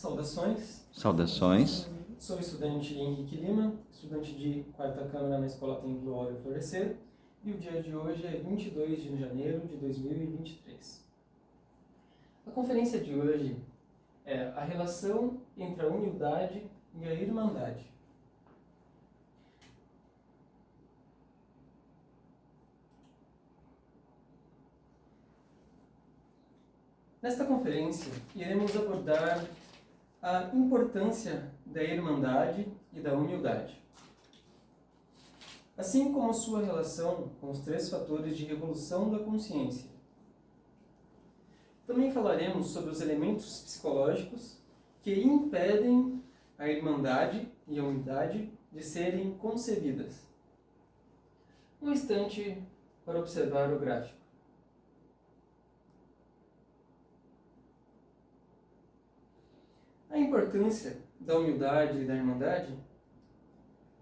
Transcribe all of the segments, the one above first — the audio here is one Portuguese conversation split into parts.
Saudações. Saudações. Sou o estudante Henrique Lima, estudante de quarta câmara na Escola Templo Áureo Florescer, e o dia de hoje é 22 de janeiro de 2023. A conferência de hoje é a relação entre a humildade e a irmandade. Nesta conferência, iremos abordar a importância da irmandade e da humildade, assim como sua relação com os 3 fatores de revolução da consciência. Também falaremos sobre os elementos psicológicos que impedem a irmandade e a humildade de serem concebidas. Um instante para observar o gráfico. A importância da humildade e da irmandade,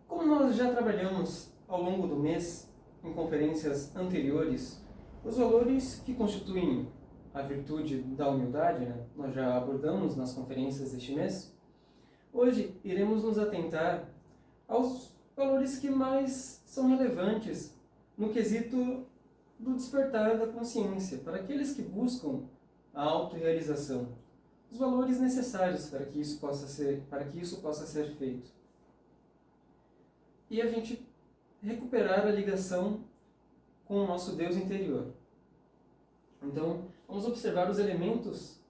como nós já trabalhamos ao longo do mês, em conferências anteriores, os valores que constituem a virtude da humildade, nós já abordamos nas conferências deste mês. Hoje iremos nos atentar aos valores que mais são relevantes no quesito do despertar da consciência, para aqueles que buscam a autorrealização. Os valores necessários para que isso possa ser feito. E a gente recuperar a ligação com o nosso Deus interior. Então, vamos observar os elementos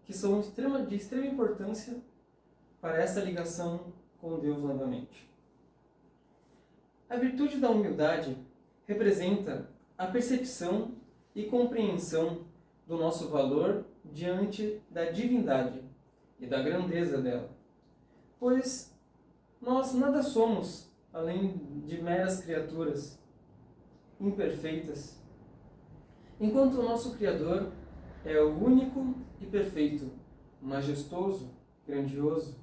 que são de extrema importância para essa ligação com Deus novamente. A virtude da humildade representa a percepção e compreensão do nosso valor diante da divindade e da grandeza dela, pois nós nada somos além de meras criaturas imperfeitas, enquanto o nosso Criador é o único e perfeito, majestoso, grandioso.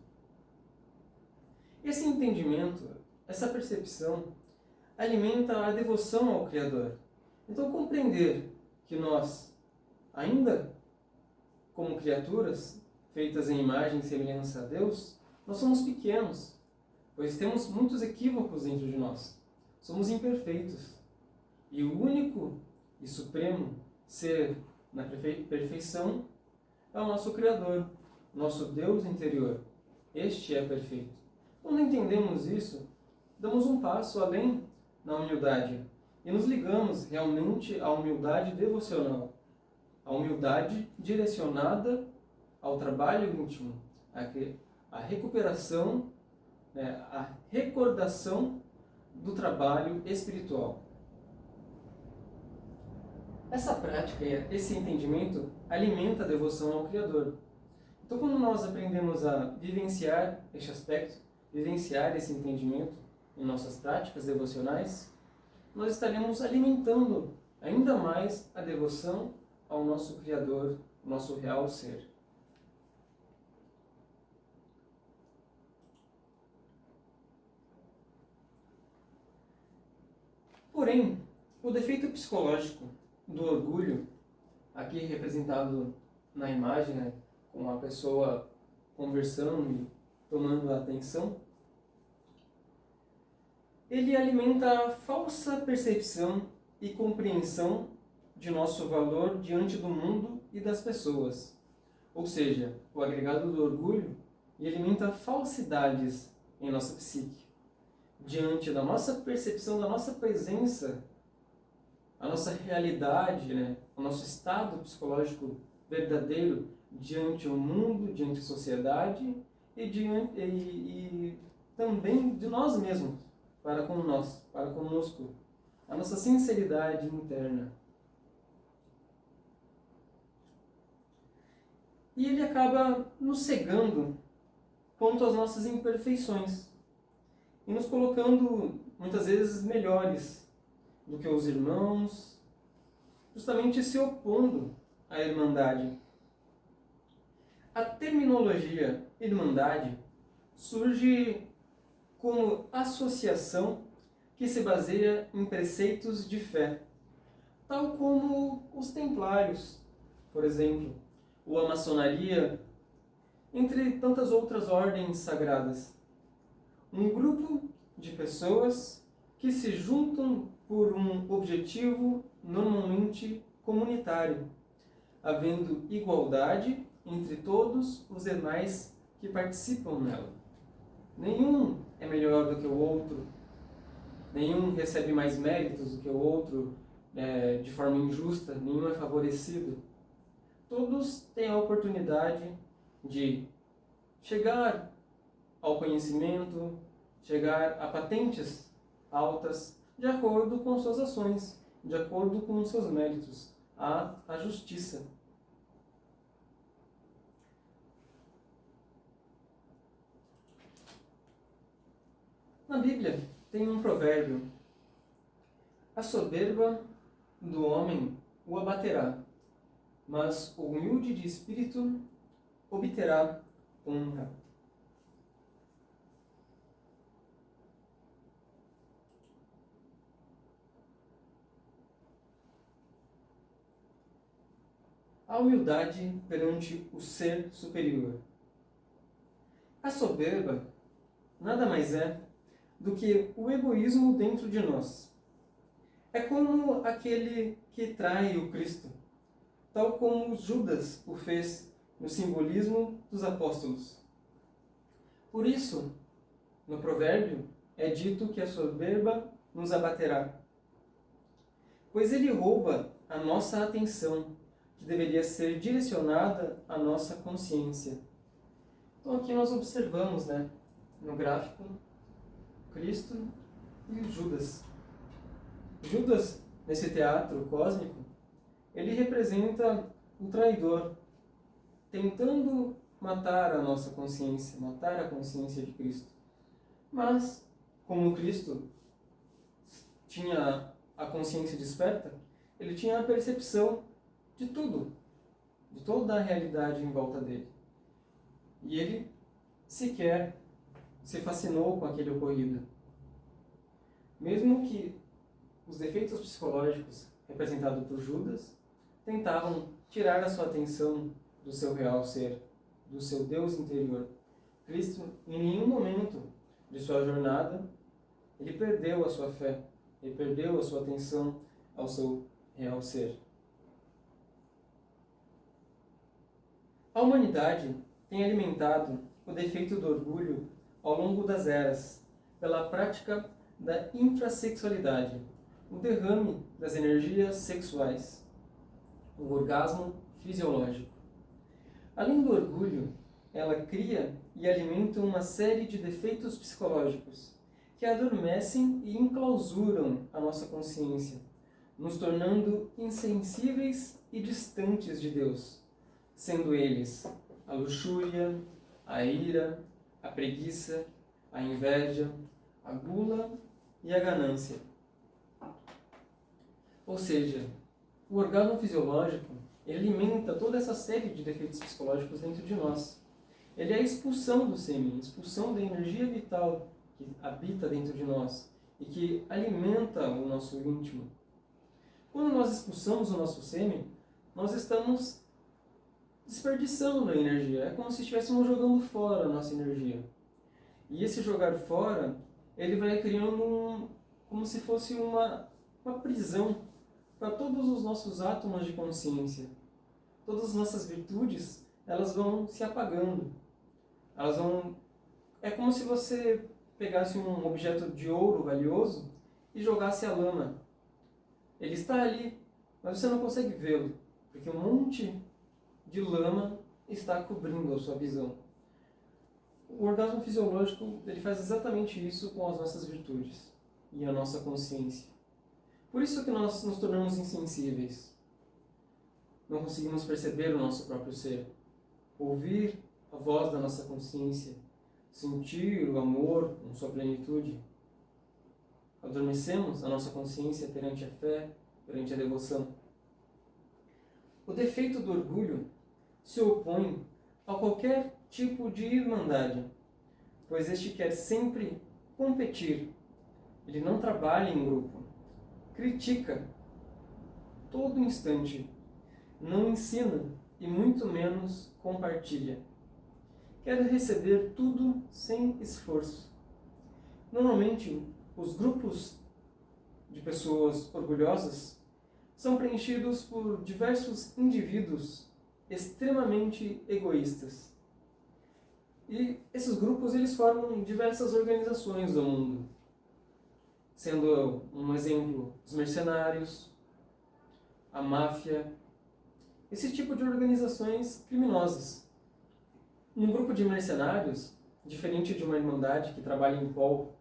Esse entendimento, essa percepção, alimenta a devoção ao Criador. Então, compreender que nós, ainda como criaturas feitas em imagem e semelhança a Deus, nós somos pequenos, pois temos muitos equívocos dentro de nós. Somos imperfeitos. E o único e supremo ser na perfeição é o nosso Criador, nosso Deus interior. Este é perfeito. Quando entendemos isso, damos um passo além na humildade e nos ligamos realmente à humildade devocional, a humildade direcionada ao trabalho íntimo, a recuperação, a recordação do trabalho espiritual. Essa prática e esse entendimento alimenta a devoção ao Criador. Então, quando nós aprendemos a vivenciar este aspecto, vivenciar esse entendimento em nossas práticas devocionais, nós estaremos alimentando ainda mais a devoção ao nosso Criador, nosso real ser. Porém, o defeito psicológico do orgulho, aqui representado na imagem, com a pessoa conversando e tomando a atenção, ele alimenta a falsa percepção e compreensão de nosso valor diante do mundo e das pessoas. Ou seja, o agregado do orgulho alimenta falsidades em nossa psique, diante da nossa percepção, da nossa presença, a nossa realidade, o nosso estado psicológico verdadeiro diante o mundo, diante a sociedade e também de nós mesmos, para conosco, a nossa sinceridade interna. E ele acaba nos cegando quanto às nossas imperfeições e nos colocando, muitas vezes, melhores do que os irmãos, justamente se opondo à irmandade. A terminologia irmandade surge como associação que se baseia em preceitos de fé, tal como os templários, por exemplo, ou a maçonaria entre tantas outras ordens sagradas. Um grupo de pessoas que se juntam por um objetivo normalmente comunitário, havendo igualdade entre todos os demais que participam nela. Nenhum é melhor do que o outro, nenhum recebe mais méritos do que o outro de forma injusta, nenhum é favorecido. Todos têm a oportunidade de chegar ao conhecimento, chegar a patentes altas, de acordo com suas ações, de acordo com seus méritos, a justiça. Na Bíblia tem um provérbio: a soberba do homem o abaterá, mas o humilde de espírito obterá honra. A humildade perante o ser superior. A soberba nada mais é do que o egoísmo dentro de nós. É como aquele que trai o Cristo, tal como Judas o fez no simbolismo dos apóstolos. Por isso, no provérbio, é dito que a soberba nos abaterá, pois ele rouba a nossa atenção, que deveria ser direcionada à nossa consciência. Então aqui nós observamos, no gráfico, Cristo e Judas. Judas, nesse teatro cósmico, ele representa o traidor, tentando matar a nossa consciência, matar a consciência de Cristo. Mas, como Cristo tinha a consciência desperta, ele tinha a percepção de tudo, de toda a realidade em volta dele. E ele sequer se fascinou com aquele ocorrido. Mesmo que os defeitos psicológicos representados por Judas tentavam tirar a sua atenção do seu real ser, do seu Deus interior. Cristo, em nenhum momento de sua jornada, ele perdeu a sua fé, ele perdeu a sua atenção ao seu real ser. A humanidade tem alimentado o defeito do orgulho ao longo das eras, pela prática da infrassexualidade, o derrame das energias sexuais, o orgasmo fisiológico. Além do orgulho, ela cria e alimenta uma série de defeitos psicológicos que adormecem e enclausuram a nossa consciência, nos tornando insensíveis e distantes de Deus, sendo eles a luxúria, a ira, a preguiça, a inveja, a gula e a ganância. Ou seja, o orgasmo fisiológico ele alimenta toda essa série de defeitos psicológicos dentro de nós. Ele é a expulsão do sêmen, a expulsão da energia vital que habita dentro de nós e que alimenta o nosso íntimo. Quando nós expulsamos o nosso sêmen, nós estamos desperdiçando a energia. É como se estivéssemos jogando fora a nossa energia. E esse jogar fora, ele vai criando como se fosse uma prisão para todos os nossos átomos de consciência. Todas as nossas virtudes, elas vão se apagando. É como se você pegasse um objeto de ouro valioso e jogasse a lama. Ele está ali, mas você não consegue vê-lo, porque um monte de lama está cobrindo a sua visão. O orgasmo fisiológico ele faz exatamente isso com as nossas virtudes e a nossa consciência. Por isso que nós nos tornamos insensíveis. Não conseguimos perceber o nosso próprio ser, ouvir a voz da nossa consciência, sentir o amor em sua plenitude. Adormecemos a nossa consciência perante a fé, perante a devoção. O defeito do orgulho se opõe a qualquer tipo de irmandade, pois este quer sempre competir. Ele não trabalha em grupo, critica todo instante, não ensina e muito menos compartilha. quer receber tudo sem esforço. Normalmente, os grupos de pessoas orgulhosas são preenchidos por diversos indivíduos extremamente egoístas. E esses grupos eles formam diversas organizações do mundo, sendo um exemplo os mercenários, a máfia, esse tipo de organizações criminosas. Um grupo de mercenários, diferente de uma irmandade que trabalha em prol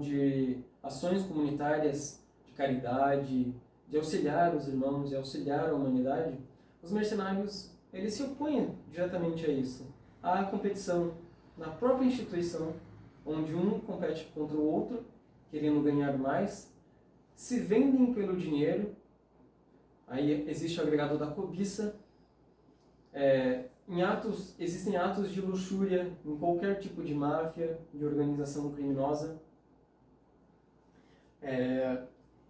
de ações comunitárias, de caridade, de auxiliar os irmãos e auxiliar a humanidade, os mercenários eles se opõem diretamente a isso, à competição na própria instituição, onde um compete contra o outro, querendo ganhar mais, se vendem pelo dinheiro, aí existe o agregado da cobiça, existem atos de luxúria em qualquer tipo de máfia, de organização criminosa.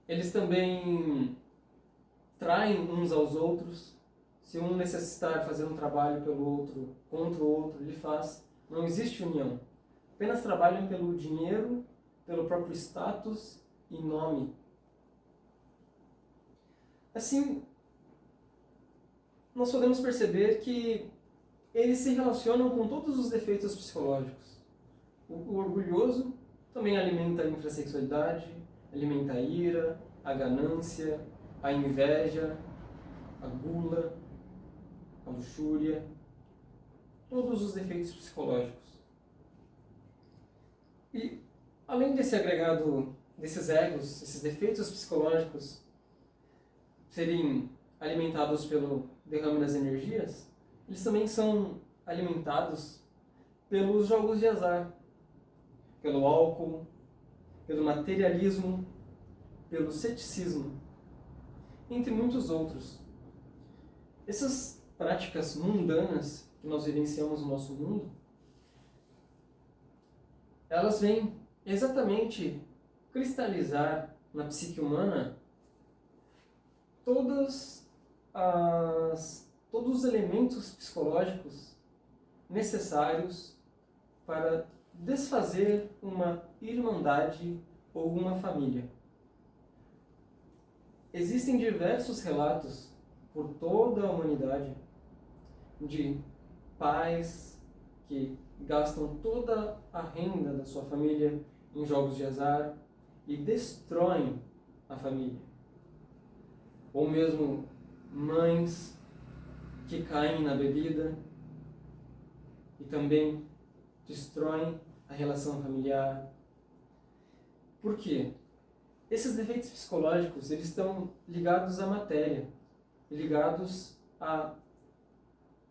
Eles também traem uns aos outros. Se um necessitar fazer um trabalho pelo outro, contra o outro, ele faz. Não existe união. Apenas trabalham pelo dinheiro, pelo próprio status e nome. Assim, nós podemos perceber que eles se relacionam com todos os defeitos psicológicos. O orgulhoso também alimenta a infrassexualidade, alimenta a ira, a ganância, a inveja, a gula, a luxúria, todos os defeitos psicológicos. E, além desse agregado, desses egos, esses defeitos psicológicos serem alimentados pelo derrame das energias, eles também são alimentados pelos jogos de azar, pelo álcool, pelo materialismo, pelo ceticismo, entre muitos outros. Essas práticas mundanas que nós vivenciamos no nosso mundo, elas vêm exatamente cristalizar na psique humana todos os elementos psicológicos necessários para desfazer uma irmandade ou uma família. Existem diversos relatos por toda a humanidade de pais que gastam toda a renda da sua família em jogos de azar e destroem a família. Ou mesmo mães que caem na bebida e também destroem a relação familiar. Por quê? Esses defeitos psicológicos eles estão ligados à matéria, ligados ao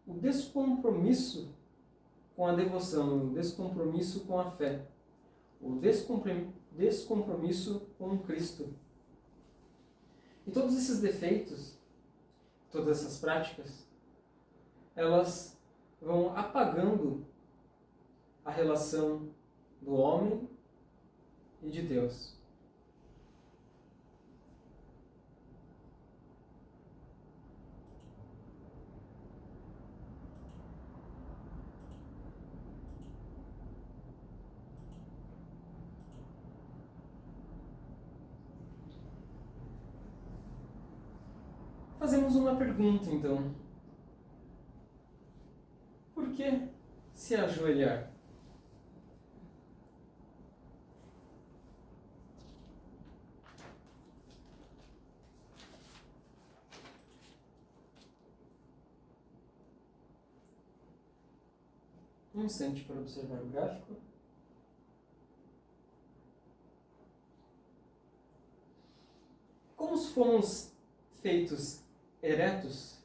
descompromisso com a devoção, o descompromisso com a fé, o descompromisso com Cristo. E todos esses defeitos, todas essas práticas, elas vão apagando a relação do homem e de Deus. Fazemos uma pergunta, então. Por que se ajoelhar? Um instante para observar o gráfico. Como fomos feitos eretos,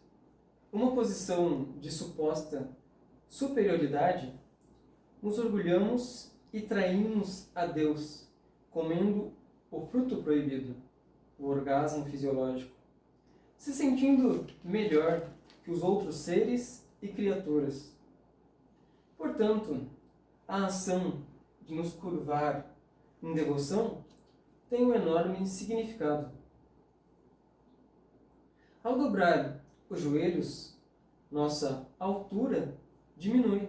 uma posição de suposta superioridade, nos orgulhamos e traímos a Deus, comendo o fruto proibido, o orgasmo fisiológico, se sentindo melhor que os outros seres e criaturas. Portanto, a ação de nos curvar em devoção tem um enorme significado. Ao dobrar os joelhos, nossa altura diminui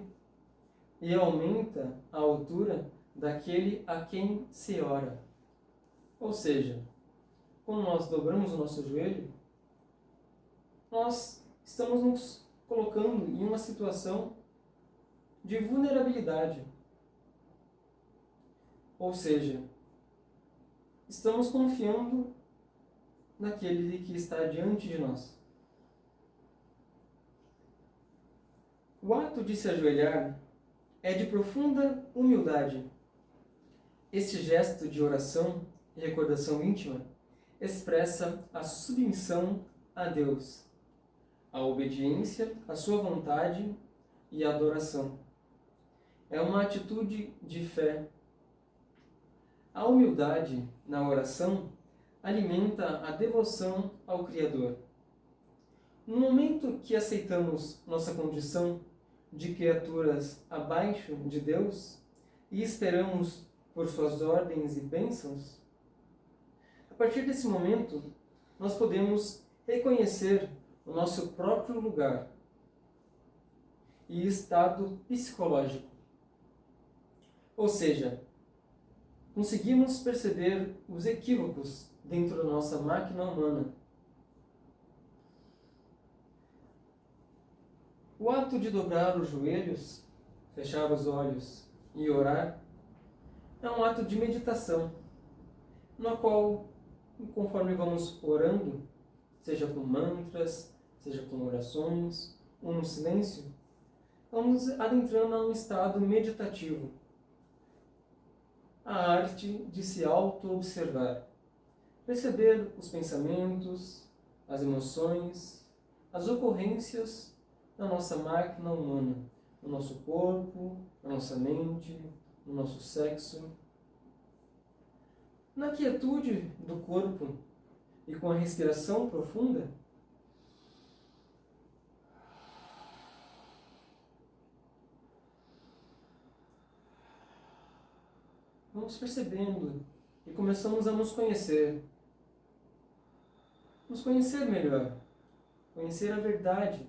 e aumenta a altura daquele a quem se ora. Ou seja, quando nós dobramos o nosso joelho, nós estamos nos colocando em uma situação de vulnerabilidade. Ou seja, estamos confiando naquele que está diante de nós. O ato de se ajoelhar é de profunda humildade. Este gesto de oração e recordação íntima expressa a submissão a Deus, a obediência à sua vontade e a adoração. É uma atitude de fé. A humildade na oração alimenta a devoção ao Criador. No momento que aceitamos nossa condição de criaturas abaixo de Deus e esperamos por suas ordens e bênçãos, a partir desse momento nós podemos reconhecer o nosso próprio lugar e estado psicológico. Ou seja, conseguimos perceber os equívocos dentro da nossa máquina humana. O ato de dobrar os joelhos, fechar os olhos e orar é um ato de meditação, no qual, conforme vamos orando, seja com mantras, seja com orações, ou no silêncio, vamos adentrando a um estado meditativo. A arte de se auto-observar, perceber os pensamentos, as emoções, as ocorrências da nossa máquina humana, no nosso corpo, na nossa mente, no nosso sexo. Na quietude do corpo e com a respiração profunda, vamos percebendo e começamos a nos conhecer melhor, conhecer a verdade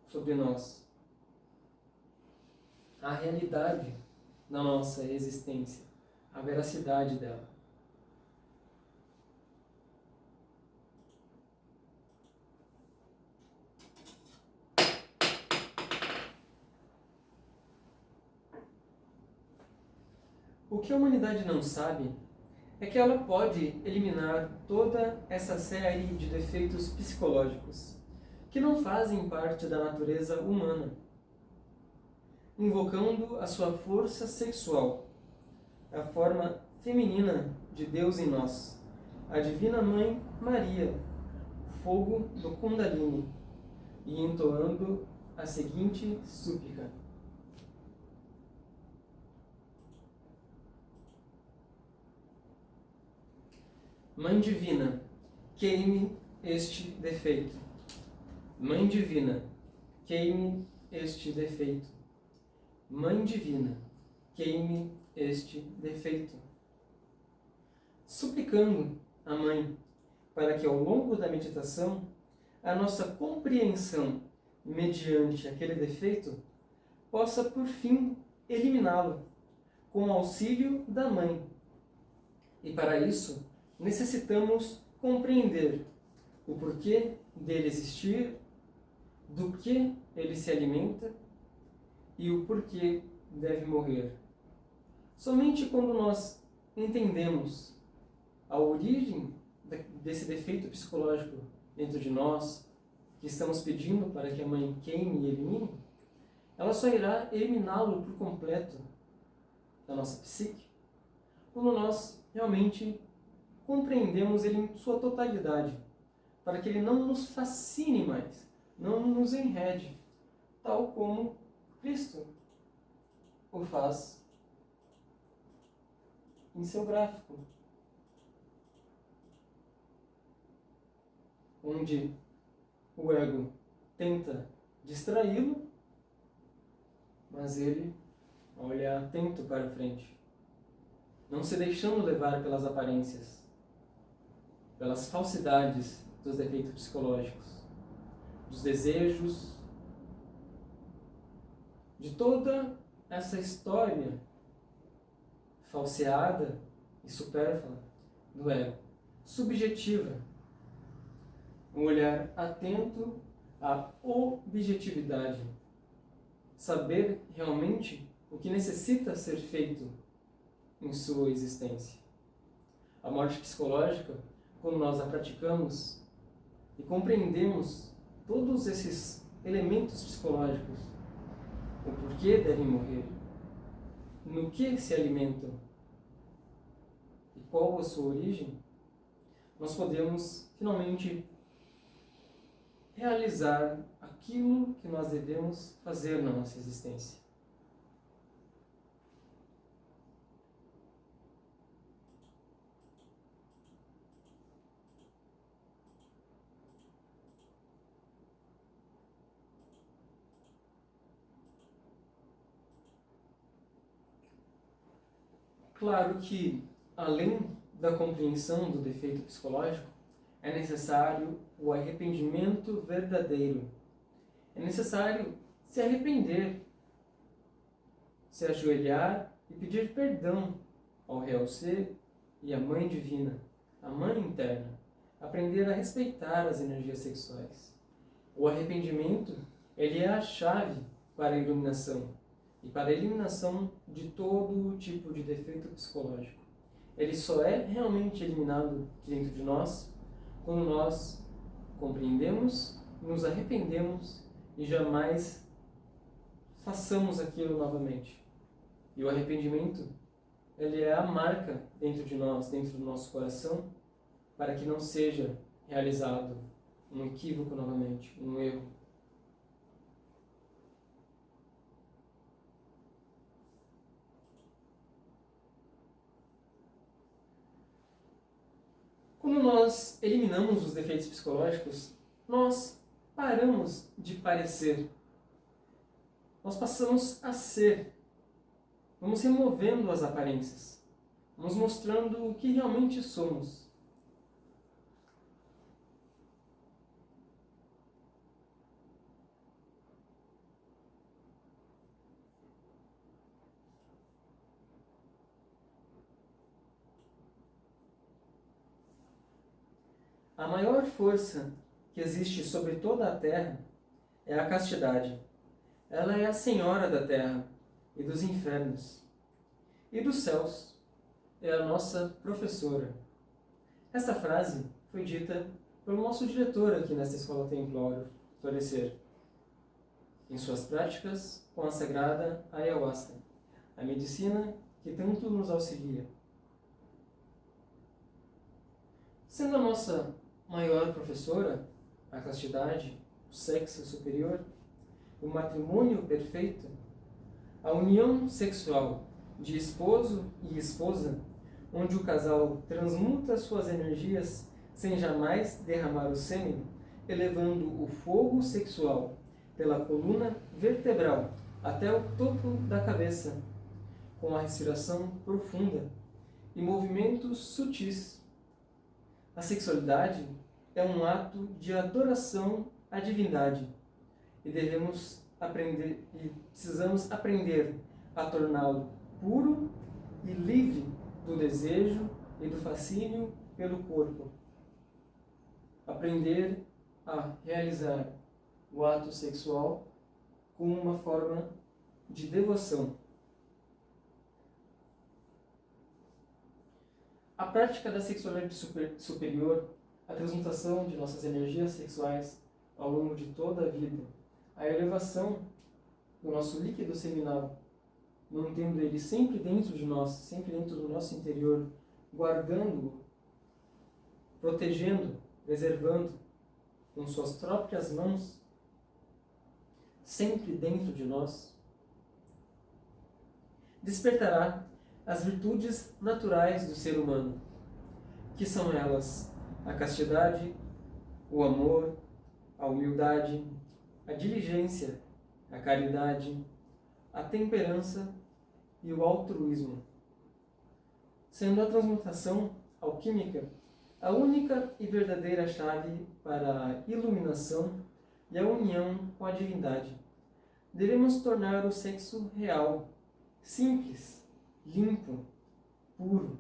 sobre nós, a realidade da nossa existência, a veracidade dela. O que a humanidade não sabe é que ela pode eliminar toda essa série de defeitos psicológicos que não fazem parte da natureza humana, invocando a sua força sexual, a forma feminina de Deus em nós, a Divina Mãe Maria, fogo do Kundalini, e entoando a seguinte súplica: Mãe Divina, queime este defeito. Mãe Divina, queime este defeito. Mãe Divina, queime este defeito. Suplicando a Mãe para que ao longo da meditação a nossa compreensão mediante aquele defeito possa por fim eliminá-lo com o auxílio da Mãe. E para isso necessitamos compreender o porquê dele existir, do que ele se alimenta e o porquê deve morrer. Somente quando nós entendemos a origem desse defeito psicológico dentro de nós, que estamos pedindo para que a Mãe queime e elimine, ela só irá eliminá-lo por completo da nossa psique, quando nós realmente compreendemos ele em sua totalidade, para que ele não nos fascine mais, não nos enrede, tal como Cristo o faz em seu gráfico, onde o ego tenta distraí-lo, mas ele olha atento para frente, não se deixando levar pelas aparências, pelas falsidades dos defeitos psicológicos, dos desejos, de toda essa história falseada e supérflua do ego, subjetiva, um olhar atento à objetividade, saber realmente o que necessita ser feito em sua existência. A morte psicológica, quando nós a praticamos e compreendemos todos esses elementos psicológicos, o porquê devem morrer, no que se alimentam e qual a sua origem, nós podemos finalmente realizar aquilo que nós devemos fazer na nossa existência. Claro que, além da compreensão do defeito psicológico, é necessário o arrependimento verdadeiro. É necessário se arrepender, se ajoelhar e pedir perdão ao Real Ser e à Mãe Divina, a Mãe Interna. Aprender a respeitar as energias sexuais. O arrependimento, ele é a chave para a iluminação e para a eliminação de todo tipo de defeito psicológico. Ele só é realmente eliminado dentro de nós quando nós compreendemos, nos arrependemos e jamais façamos aquilo novamente. E o arrependimento, ele é a marca dentro de nós, dentro do nosso coração, para que não seja realizado um equívoco novamente, um erro. Quando nós eliminamos os defeitos psicológicos, nós paramos de parecer. Nós passamos a ser. Vamos removendo as aparências. Vamos mostrando o que realmente somos. A maior força que existe sobre toda a terra é a castidade. Ela é a senhora da terra e dos infernos. E dos céus é a nossa professora. Esta frase foi dita pelo nosso diretor aqui nesta Escola Templo Áureo Florescer, em suas práticas com a sagrada Ayahuasca, a medicina que tanto nos auxilia. Sendo a nossa maior professora, a castidade, o sexo superior, o matrimônio perfeito, a união sexual de esposo e esposa, onde o casal transmuta suas energias sem jamais derramar o sêmen, elevando o fogo sexual pela coluna vertebral até o topo da cabeça, com a respiração profunda e movimentos sutis. A sexualidade é um ato de adoração à divindade e precisamos aprender a torná-lo puro e livre do desejo e do fascínio pelo corpo. Aprender a realizar o ato sexual como uma forma de devoção. A prática da sexualidade superior, a transmutação de nossas energias sexuais ao longo de toda a vida, a elevação do nosso líquido seminal, mantendo ele sempre dentro de nós, sempre dentro do nosso interior, guardando-o, protegendo, preservando com suas próprias mãos, sempre dentro de nós, despertará as virtudes naturais do ser humano, que são elas a castidade, o amor, a humildade, a diligência, a caridade, a temperança e o altruísmo, sendo a transmutação alquímica a única e verdadeira chave para a iluminação e a união com a divindade. Devemos tornar o sexo real simples, limpo, puro,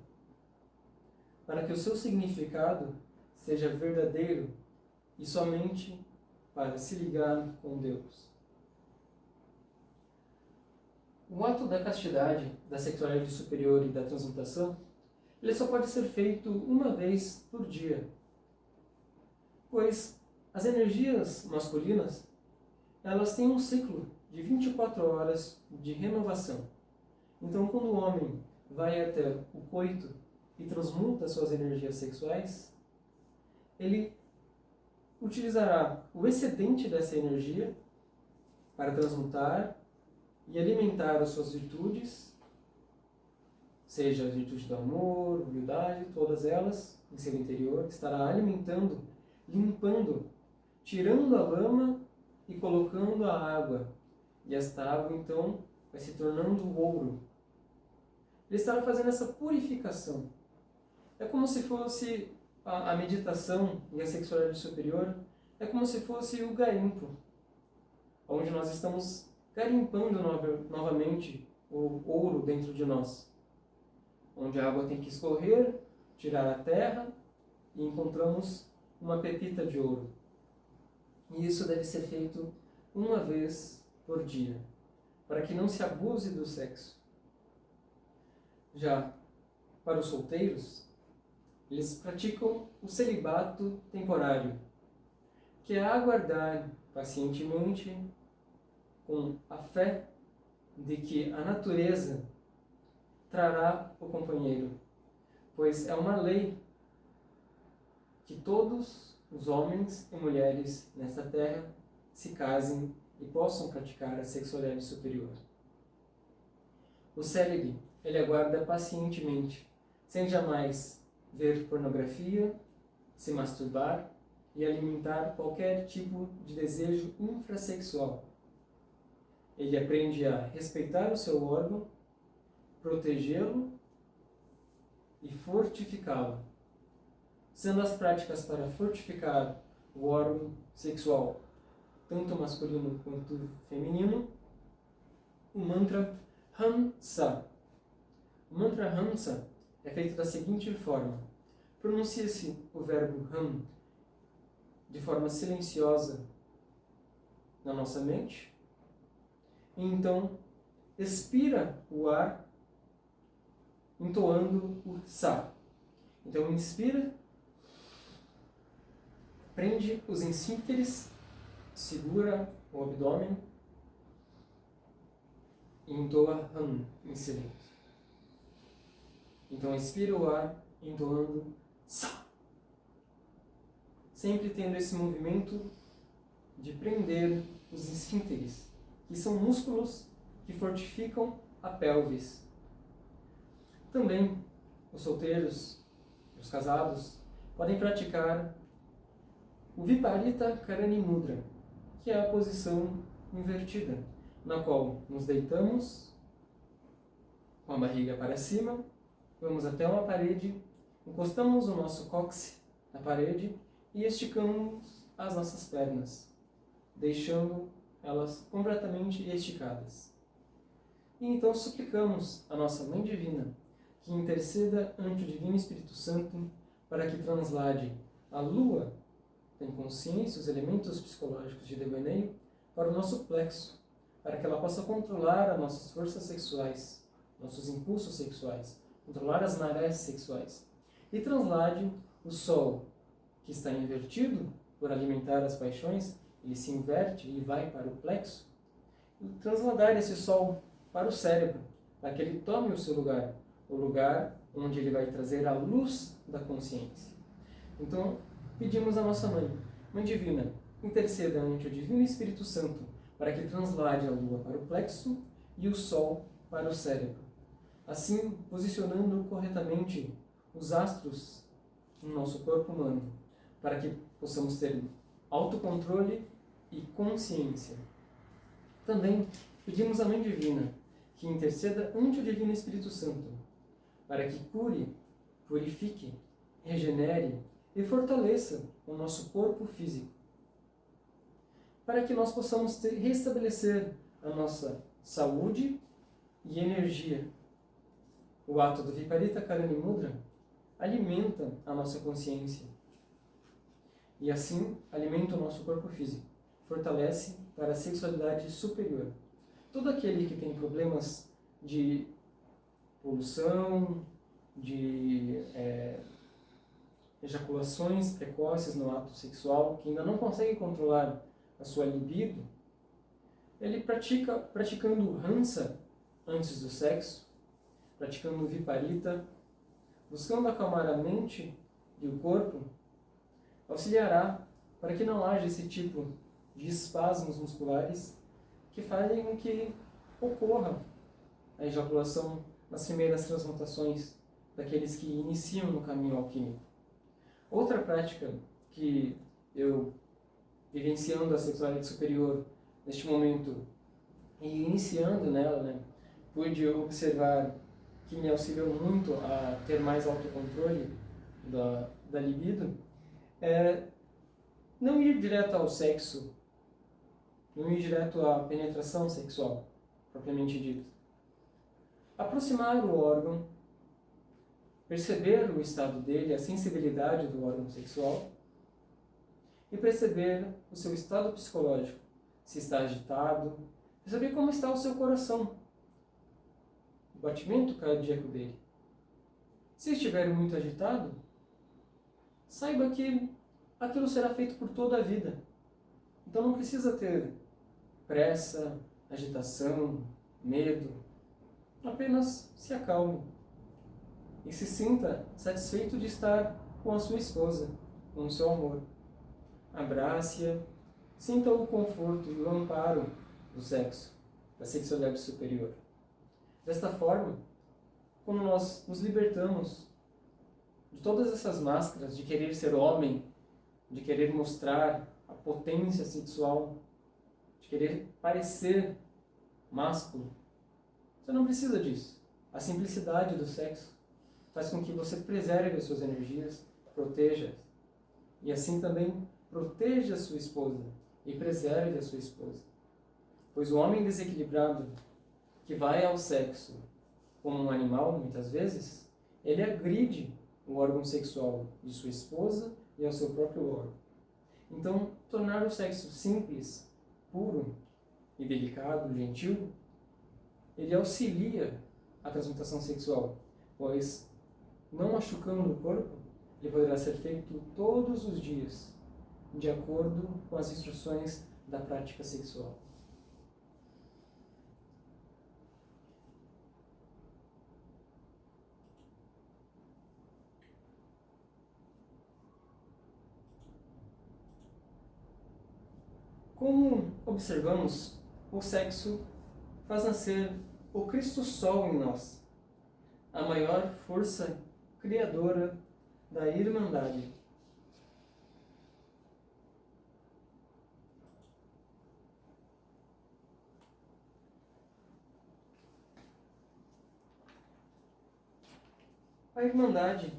para que o seu significado seja verdadeiro e somente para se ligar com Deus. O ato da castidade, da sexualidade superior e da transmutação, ele só pode ser feito uma vez por dia, pois as energias masculinas, elas têm um ciclo de 24 horas de renovação. Então, quando o homem vai até o coito e transmuta suas energias sexuais, ele utilizará o excedente dessa energia para transmutar e alimentar as suas virtudes, seja a virtude do amor, humildade, todas elas em seu interior, estará alimentando, limpando, tirando a lama e colocando a água. E esta água, então, vai se tornando ouro. Ele estará fazendo essa purificação. É como se fosse a meditação e a sexualidade superior, é como se fosse o garimpo, onde nós estamos garimpando novamente o ouro dentro de nós, onde a água tem que escorrer, tirar a terra e encontramos uma pepita de ouro. E isso deve ser feito uma vez por dia, para que não se abuse do sexo. Já para os solteiros, eles praticam o celibato temporário, que é aguardar pacientemente, com a fé de que a natureza trará o companheiro, pois é uma lei que todos os homens e mulheres nesta terra se casem e possam praticar a sexualidade superior. O célibe, ele aguarda pacientemente, sem jamais ver pornografia, se masturbar e alimentar qualquer tipo de desejo infrassexual. Ele aprende a respeitar o seu órgão, protegê-lo e fortificá-lo. Sendo as práticas para fortificar o órgão sexual, tanto masculino quanto feminino, o mantra Hamsa. O mantra Hamsa é feito da seguinte forma: pronuncia-se o verbo Ham de forma silenciosa na nossa mente, e então expira o ar entoando o Sa. Então inspira, prende os esfíncteres, segura o abdômen e entoa Ham em silêncio. Então expira o ar entoando Sa. Sempre tendo esse movimento de prender os esfíncteres, que são músculos que fortificam a pelvis. Também os solteiros, os casados, podem praticar o Viparita Karani Mudra, que é a posição invertida, na qual nos deitamos com a barriga para cima, vamos até uma parede, encostamos o nosso cóccix na parede e esticamos as nossas pernas, deixando elas completamente esticadas. E então suplicamos a nossa Mãe Divina que interceda ante o Divino Espírito Santo para que translade a Lua da inconsciência, os elementos psicológicos de devaneio, para o nosso plexo, para que ela possa controlar as nossas forças sexuais, nossos impulsos sexuais, controlar as marés sexuais. E translade o Sol, que está invertido por alimentar as paixões, ele se inverte e vai para o plexo, e transladar esse Sol para o cérebro, para que ele tome o seu lugar, o lugar onde ele vai trazer a luz da consciência. Então, pedimos à nossa Mãe, Mãe Divina, interceda ante o Divino Espírito Santo para que translade a Lua para o plexo e o Sol para o cérebro, assim posicionando corretamente os astros no nosso corpo humano, para que possamos ter autocontrole e consciência. Também pedimos à Mãe Divina que interceda ante o Divino Espírito Santo para que cure, purifique, regenere e fortaleça o nosso corpo físico, para que nós possamos restabelecer a nossa saúde e energia. O ato do Viparita Karani Mudra alimenta a nossa consciência e assim alimenta o nosso corpo físico, fortalece para a sexualidade superior. Todo aquele que tem problemas de poluição, de ejaculações precoces no ato sexual, que ainda não consegue controlar a sua libido, ele praticando Hansa antes do sexo, praticando Viparita, buscando acalmar a mente e o corpo, auxiliará para que não haja esse tipo de espasmos musculares que fazem com que ocorra a ejaculação nas primeiras transmutações daqueles que iniciam no caminho alquímico. Outra prática que eu, vivenciando a sexualidade superior neste momento e iniciando nela, pude observar que me auxiliou muito a ter mais autocontrole da libido, é não ir direto ao sexo, não ir direto à penetração sexual, propriamente dito. Aproximar o órgão, perceber o estado dele, a sensibilidade do órgão sexual e perceber o seu estado psicológico, se está agitado, perceber como está o seu coração, o batimento cardíaco dele. Se estiver muito agitado, saiba que aquilo será feito por toda a vida. Então não precisa ter pressa, agitação, medo. Apenas se acalme e se sinta satisfeito de estar com a sua esposa, com o seu amor. Abrace-a, sinta o conforto e o amparo do sexo, da sexualidade superior. Desta forma, quando nós nos libertamos de todas essas máscaras de querer ser homem, de querer mostrar a potência sexual, de querer parecer másculo, você não precisa disso. A simplicidade do sexo faz com que você preserve as suas energias, proteja-as. E assim também proteja a sua esposa e preserve a sua esposa. Pois o homem desequilibrado que vai ao sexo como um animal, muitas vezes, ele agride o órgão sexual de sua esposa e ao seu próprio órgão. Então, tornar o sexo simples, puro e delicado, gentil, ele auxilia a transmutação sexual, pois, não machucando o corpo, ele poderá ser feito todos os dias, de acordo com as instruções da prática sexual. Como observamos, o sexo faz nascer o Cristo Sol em nós, a maior força criadora da Irmandade. A Irmandade,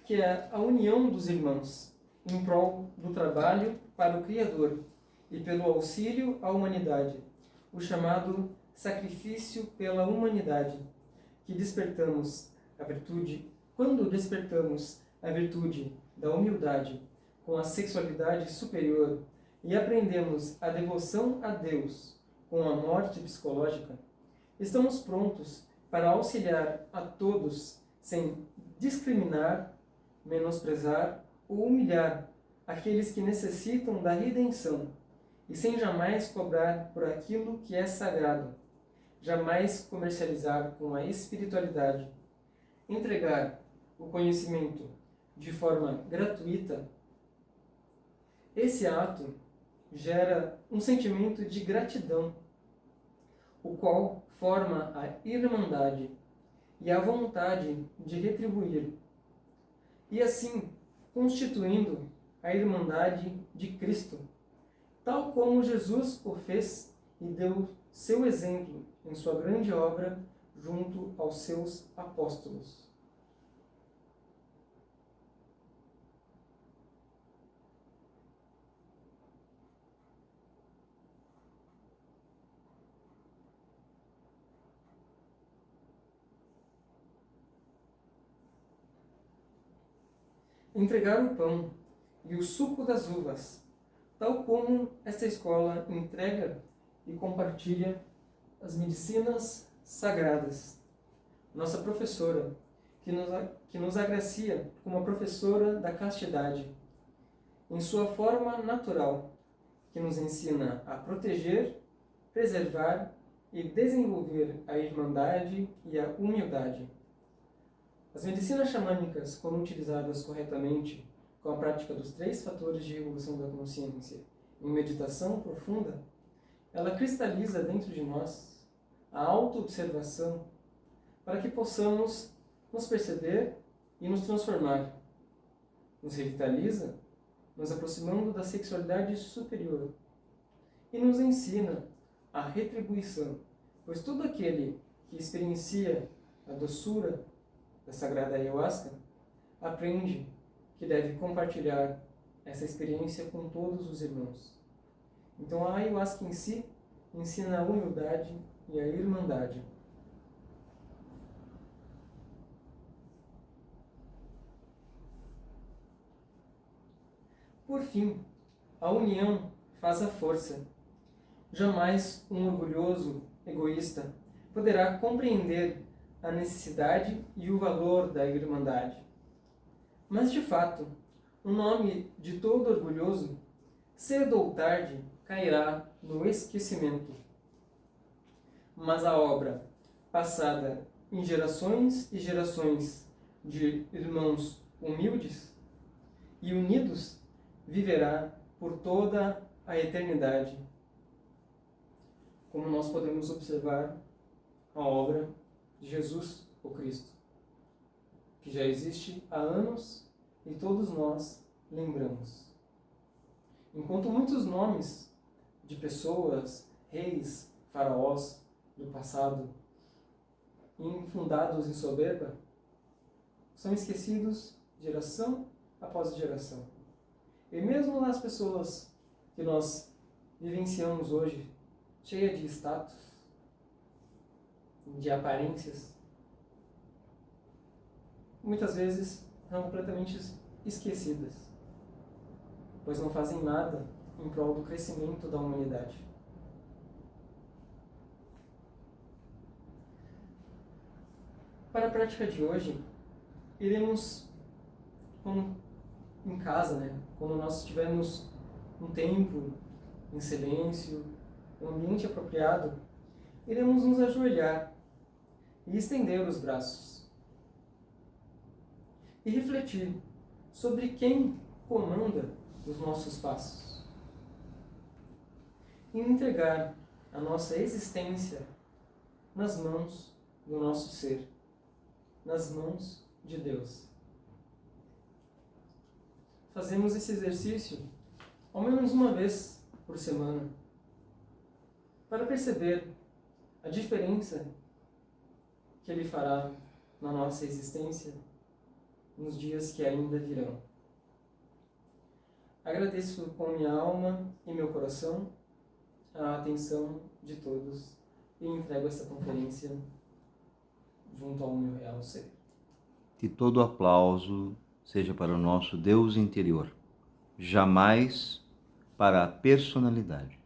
que é a união dos irmãos, em prol do trabalho para o Criador e pelo auxílio à humanidade, o chamado sacrifício pela humanidade, que despertamos a virtude, quando despertamos a virtude da humildade com a sexualidade superior e aprendemos a devoção a Deus com a morte psicológica, estamos prontos para auxiliar a todos sem discriminar, menosprezar ou humilhar aqueles que necessitam da redenção e sem jamais cobrar por aquilo que é sagrado, jamais comercializar com a espiritualidade, entregar o conhecimento de forma gratuita. Esse ato gera um sentimento de gratidão, o qual forma a irmandade e a vontade de retribuir, e assim constituindo a irmandade de Cristo, tal como Jesus o fez e deu seu exemplo em sua grande obra junto aos seus apóstolos. entregar o pão e o suco das uvas, tal como esta escola entrega e compartilha as medicinas sagradas. Nossa professora, que nos agracia como a professora da castidade, em sua forma natural, que nos ensina a proteger, preservar e desenvolver a irmandade e a humildade. As medicinas xamânicas, quando utilizadas corretamente, com a prática dos 3 fatores de evolução da consciência em meditação profunda, ela cristaliza dentro de nós a autoobservação para que possamos nos perceber e nos transformar. Nos revitaliza, nos aproximando da sexualidade superior e nos ensina a retribuição, pois todo aquele que experiencia a doçura da sagrada ayahuasca aprende que deve compartilhar essa experiência com todos os irmãos. Então a ayahuasca em si ensina a humildade e a irmandade. Por fim, a união faz a força. Jamais um orgulhoso egoísta poderá compreender a necessidade e o valor da irmandade. Mas, de fato, o nome de todo orgulhoso, cedo ou tarde, cairá no esquecimento. Mas a obra, passada em gerações e gerações de irmãos humildes e unidos, viverá por toda a eternidade. Como nós podemos observar a obra de Jesus, o Cristo, que já existe há anos e todos nós lembramos. Enquanto muitos nomes de pessoas, reis, faraós do passado, infundados em soberba, são esquecidos geração após geração. E mesmo nas pessoas que nós vivenciamos hoje, cheia de status, de aparências, muitas vezes são completamente esquecidas, pois não fazem nada em prol do crescimento da humanidade. Para a prática de hoje, iremos em casa, quando nós tivermos um tempo em silêncio, um ambiente apropriado, iremos nos ajoelhar e estender os braços e refletir sobre quem comanda os nossos passos e entregar a nossa existência nas mãos do nosso ser, nas mãos de Deus. Fazemos esse exercício ao menos uma vez por semana, para perceber a diferença que Ele fará na nossa existência nos dias que ainda virão. Agradeço com minha alma e meu coração a atenção de todos e entrego esta conferência junto ao meu real ser. Que todo aplauso seja para o nosso Deus interior, jamais para a personalidade.